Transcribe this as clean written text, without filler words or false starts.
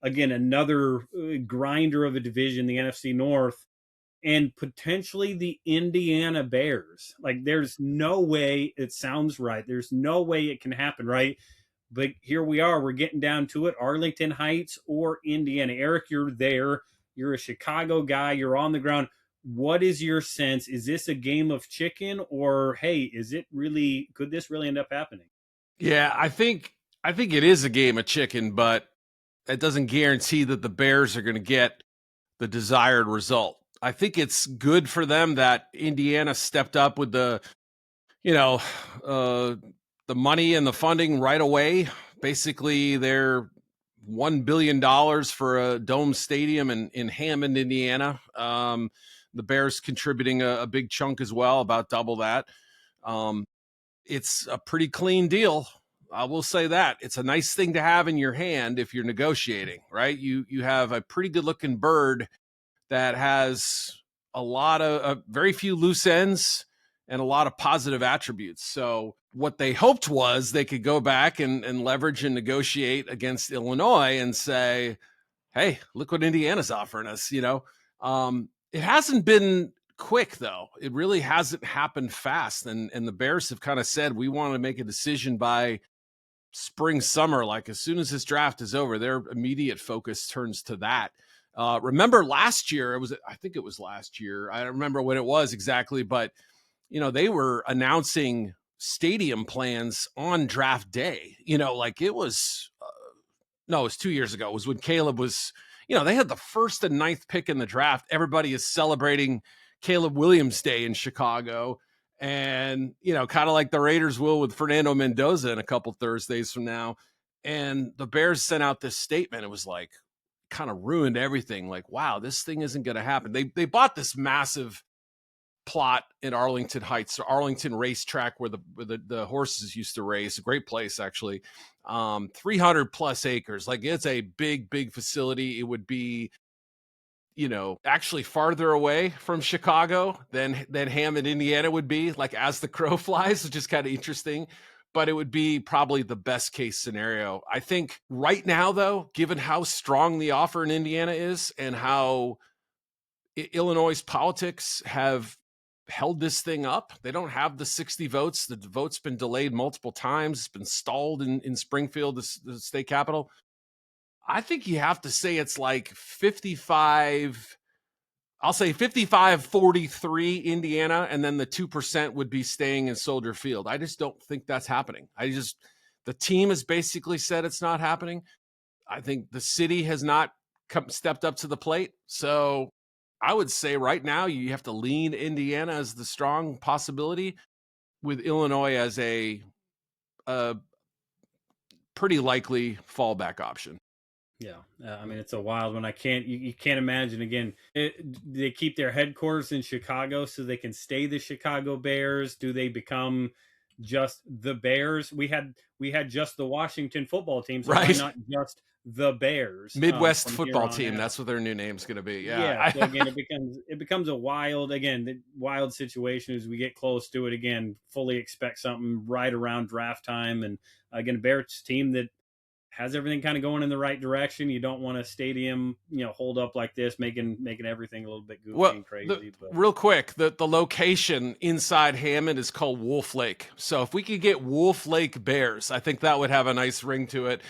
Again, another grinder of a division, the NFC North, and potentially the Indiana Bears. Like, there's no way it sounds right. There's no way it can happen, right? But here we are. We're getting down to it. Arlington Heights or Indiana. Eric, you're there. You're a Chicago guy. You're on the ground. What is your sense? Is this a game of chicken, or hey, is it really? Could this really end up happening? Yeah, I think it is a game of chicken, but it doesn't guarantee that the Bears are going to get the desired result. I think it's good for them that Indiana stepped up with you know, uh, the money and the funding right away. Basically, they're $1 billion for a dome stadium in Hammond, Indiana. The Bears contributing a big chunk as well, about double that. Um, it's a pretty clean deal. I will say that it's a nice thing to have in your hand if you're negotiating, right? You have a pretty good looking bird that has a lot of very few loose ends and a lot of positive attributes. So what they hoped was they could go back and leverage and negotiate against Illinois and say, hey, look what Indiana's offering us. It hasn't been quick, though. It really hasn't happened fast. And the Bears have kind of said, we want to make a decision by spring, summer. Like, as soon as this draft is over, their immediate focus turns to that. Remember last year, I think it was last year. I don't remember when it was exactly, but they were announcing stadium plans on draft day. Like it was, no, it was 2 years ago. It was when Caleb was, they had the 1st and 9th pick in the draft. Everybody is celebrating Caleb Williams Day in Chicago. And, kind of like the Raiders will with Fernando Mendoza in a couple Thursdays from now. And the Bears sent out this statement. It was like, kind of ruined everything. Like, wow, this thing isn't going to happen. They bought this massive plot in Arlington Heights, Arlington racetrack where the horses used to race. A great place, actually. 300 plus acres. Like, it's a big facility. It would be, actually farther away from Chicago than Hammond, Indiana would be, like as the crow flies, which is kind of interesting. But it would be probably the best case scenario. I think right now, though, given how strong the offer in Indiana is and how Illinois' politics have held this thing up, they don't have the 60 votes. The vote's been delayed multiple times. It's been stalled in Springfield, the state capital. I think you have to say it's like 55. I'll say 55-43 Indiana, and then the 2% would be staying in Soldier Field. I just don't think that's happening. The team has basically said it's not happening. I think the city has not stepped up to the plate. So I would say right now you have to lean Indiana as the strong possibility, with Illinois as a pretty likely fallback option. Yeah, I mean, it's a wild one. You can't imagine. Again, they keep their headquarters in Chicago so they can stay the Chicago Bears. Do they become just the Bears? We had just the Washington football team, so right? Why not just the Bears? Midwest football team. That's what their new name's going to be. Yeah. So again, it becomes a wild situation as we get close to it. Again, fully expect something right around draft time, and again, a Bears team that has everything kind of going in the right direction. You don't want a stadium, hold up like this, making everything a little bit goofy and crazy. Real quick, the location inside Hammond is called Wolf Lake. So if we could get Wolf Lake Bears, I think that would have a nice ring to it.